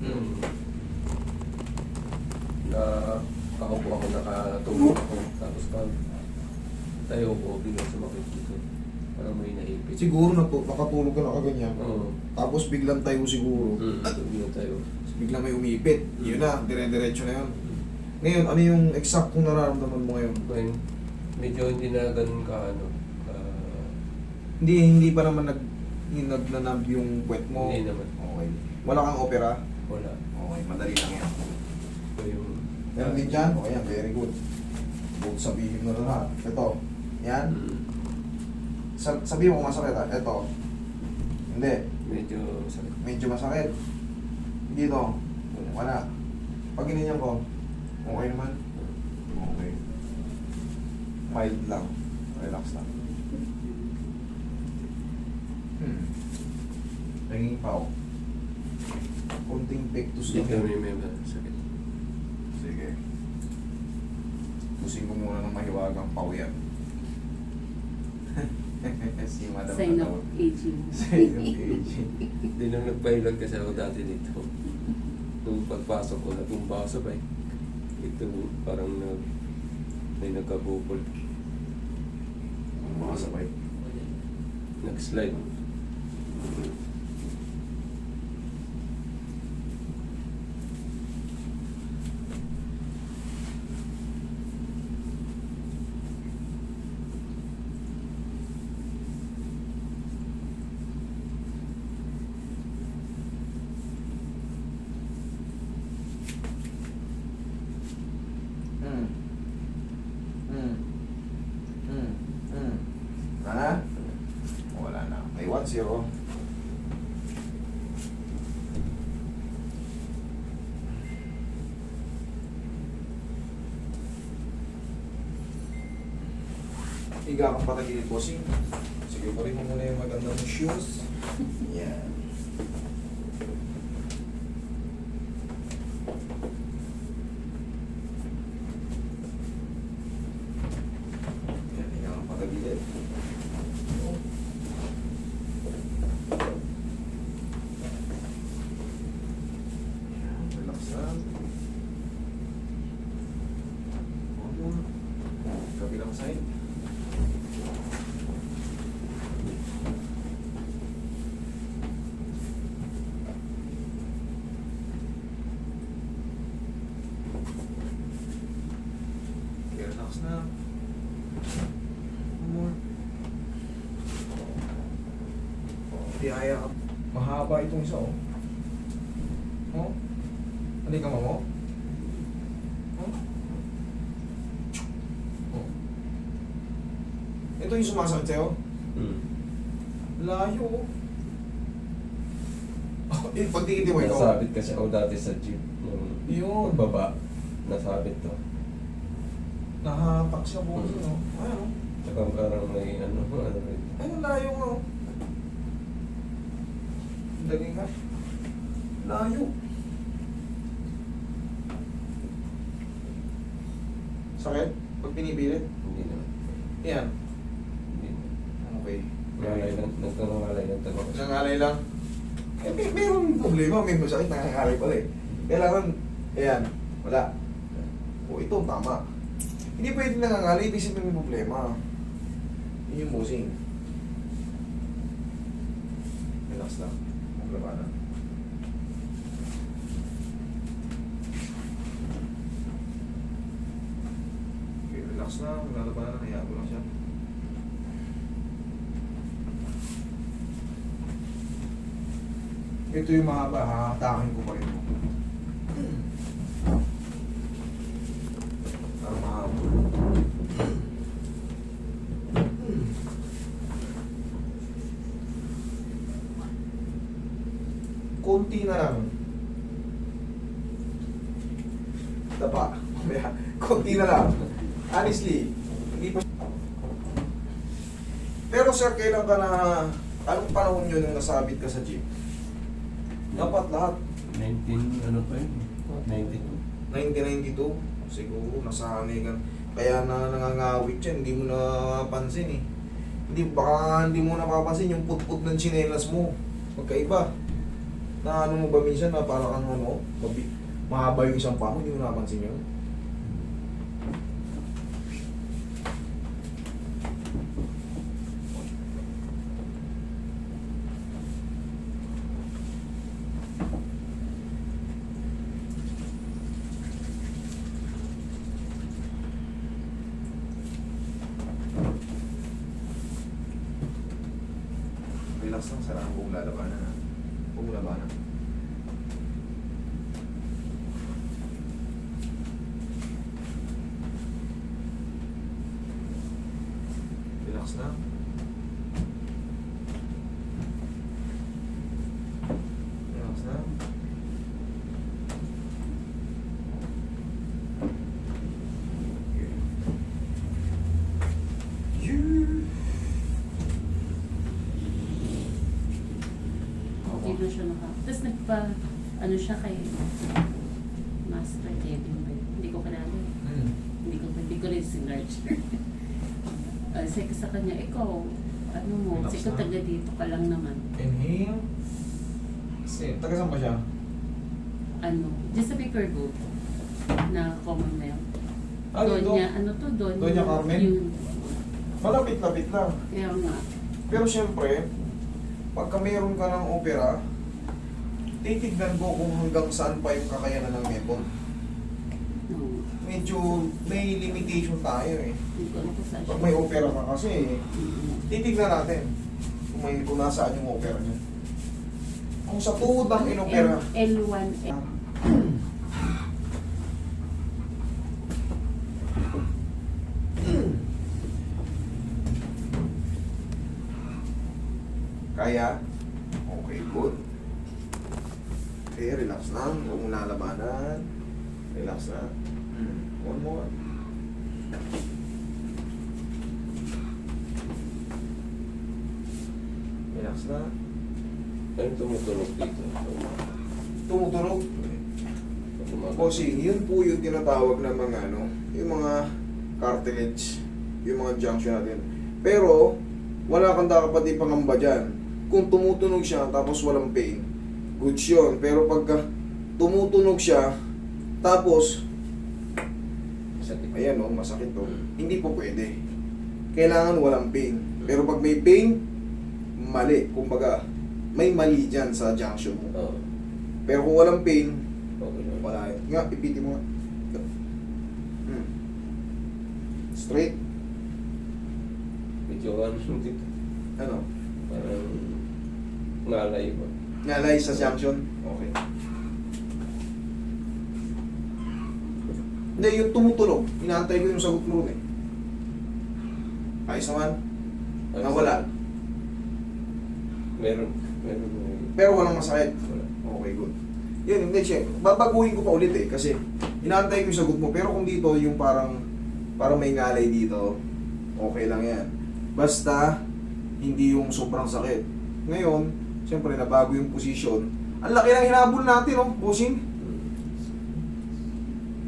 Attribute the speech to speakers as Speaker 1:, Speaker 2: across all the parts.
Speaker 1: Hmm. Na ako po ako nakatulog ako. Tapos pag tayo ko, biglang sumakit dito. Parang may naipit.
Speaker 2: Siguro na po, nakatulog ka na kaganyan.
Speaker 1: Oo.
Speaker 2: Tapos biglang tayo siguro.
Speaker 1: Biglang tayo.
Speaker 2: Biglang may umipit. Yun na, dire-diretso na yun. Ngayon, ano yung exact kung nararamdaman mo ngayon?
Speaker 1: Ngayon, medyo hindi na ganun ka ano.
Speaker 2: Hindi pa naman nagnanab yung puwet mo.
Speaker 1: Hindi naman.
Speaker 2: Okay. Wala kang opera?
Speaker 1: Wala.
Speaker 2: Okay, madali lang yan.
Speaker 1: Ito yung...
Speaker 2: Meron din dyan? Okay, yan, very good. Huwag sabihin mo na lahat. Ito, yan. Sabihin mo kung masakit ha. Ito. Hindi.
Speaker 1: Medyo sakit.
Speaker 2: Medyo masakit. Dito. Wala. Pag ginanyan ko, okay naman. Okay. Mild lang. Relax lang. Nanging pa ako. Konting pectus
Speaker 1: Dito
Speaker 2: lang.
Speaker 1: may sakit.
Speaker 2: Sige. Pusing ko muna ng mahiwagang pao yan. Si Madam
Speaker 3: Sign
Speaker 2: Madam.
Speaker 3: of aging.
Speaker 2: Sign of aging.
Speaker 1: Hindi nung nagpailag kasi ako dati dito. Nung pagpasok ko, natumba ako sa bike. Ito parang may nagkabukol.
Speaker 2: Mga sabay.
Speaker 1: Nag-slide.
Speaker 2: Ha? Wala na. May 1-0. Higa kang patagilid, bossing. Sige pa rin mo muna yung maganda mong shoes. Yan. Yan, higa kang patagilid. Relax lang. Kabilang side. Okay, relax na. One more. Tiyaya ka. Mahaba itong isa, oh. Oh? Ano yung kamay mo? Oh? Oh. Ito yung sumasakit sa'yo? Layo, oh. Oh, pag tingin mo ikaw.
Speaker 1: Nasabit kasi ako dati sa jeep.
Speaker 2: Yun.
Speaker 1: Baba. Nasabit to.
Speaker 2: Nahatak siya po. No? Ano?
Speaker 1: Tsaka parang may ano rin.
Speaker 2: Ano layo nga, oh. Lagay nga. Layo. Sakit? Pag pinipilit?
Speaker 1: Hindi naman.
Speaker 2: Yan.
Speaker 1: Hindi naman.
Speaker 2: Okay.
Speaker 1: Ngalay lang. Nagtangalay lang talaga.
Speaker 2: Nangalay lang. Eh, mayroong problema. May masakit, nangangalay pala eh. Kailangan, ayan, wala. O, ito, tama. Hindi pwede nangangalay, ibig sabihin may problema. Yun yung musing. Relax lang. Huwag labanan. Okay, relax lang. Huwag lalabanan. Hayaan ko lang siya. Ito yung mahaba, hahatakin ko pa rin. Para mahaba. Konti na lang. Dapa. Konti na lang. Honestly, hindi pa. Pero sir, kailan ka na, anong panahon yun nung nasabit ka sa jeep? Dapat lahat.
Speaker 1: 19, ano pa yun? 92.
Speaker 2: 1992, siguro nasanay ka. Kaya na nangangawit yan, hindi mo napansin eh. Hindi, baka hindi mo napapansin yung put-put ng tsinelas mo. Magkaiba. Na ano mo ba minsan na parang ano, mahaba yung isang paa mo, hindi mo napansin yun? Relax lang, sarang buong lalabanan na. Buong labanan. Relax na. Relax na. Okay.
Speaker 3: Hindi na siya Tapos ano siya kay Master Kevin ba? Hindi ko kilala. Hindi ko rin sinerch. Kasi sa kanya, ikaw, ano mo,
Speaker 2: Relax
Speaker 3: ikaw
Speaker 2: na.
Speaker 3: taga dito ka lang naman.
Speaker 2: Inhale. Exhale. Taga saan ba siya?
Speaker 3: Ano, just sa paper boat na Commonwealth.
Speaker 2: Ah, dito?
Speaker 3: Donya, ano to,
Speaker 2: Doña Carmen?
Speaker 3: Yun.
Speaker 2: Malapit-lapit lang.
Speaker 3: Kaya nga,
Speaker 2: Pero siyempre, pagka mayroon ka ng opera, titignan ko kung hanggang saan pa yung kakayanan ng method.
Speaker 3: no,
Speaker 2: Medyo may limitation tayo eh.
Speaker 3: hindi ko alam kung saan
Speaker 2: Pag
Speaker 3: siya.
Speaker 2: may opera ka kasi, titignan natin kung nasaan yung opera niya. Kung sa tuhod ang inopera,
Speaker 3: L1,
Speaker 2: kaya, okay, good. Okay, relax lang. Huwag mong lalabanan. Relax na. One more. Relax na.
Speaker 1: Ano tumutunog dito?
Speaker 2: Tumutunog. Bossing, yun po yung tinatawag na mga ano, yung mga cartilage, yung mga junction natin. Pero, wala kang dapat ipangamba dyan. Kung tumutunog siya tapos walang pain, goods yun. Pero pagka tumutunog siya, tapos,
Speaker 1: Sakit.
Speaker 2: ayan o, masakit to, hindi po pwede. Kailangan walang pain. Pero pag may pain, mali. Kumbaga, may mali dyan sa junction mo.
Speaker 1: Oo.
Speaker 2: Pero kung walang pain,
Speaker 1: Okay lang.
Speaker 2: wala yun. Nga, ipitin mo nga. Straight.
Speaker 1: Medyo ano dito.
Speaker 2: Ano?
Speaker 1: Parang ngalay ba?
Speaker 2: Nalay sa junction. Okay. Hindi, yung tumutunog. Inaantay ko yung sagot mo ron eh. Ayos naman. Nawala.
Speaker 1: Meron.
Speaker 2: Pero walang masakit.
Speaker 1: Wala.
Speaker 2: Okay, good. Yun, hindi siya. Babaguhin ko pa ulit eh. Kasi inaantay ko yung sagot mo. Pero kung dito, yung parang may ngalay dito, okay lang yan. Basta, hindi yung sobrang sakit. Ngayon, siyempre, nabago yung posisyon. Ang laki ng hinabol natin, oh, bossing.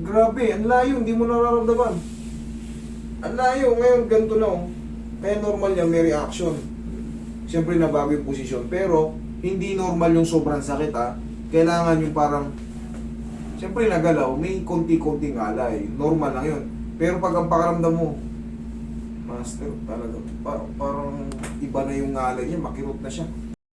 Speaker 2: Grabe, ang layo, hindi mo nararamdaman. Ang layo, ngayon, ganito na, oh. Kaya normal yan, may reaction. Siyempre, nabago yung posisyon. Pero, hindi normal yung sobrang sakit, ha. Kailangan yung parang, siyempre, nagalaw, may konti-konting alay. Normal lang yun. Pero pag ang pakaramdam mo, master, talaga, parang iba na yung ngalay niya, makirot na siya.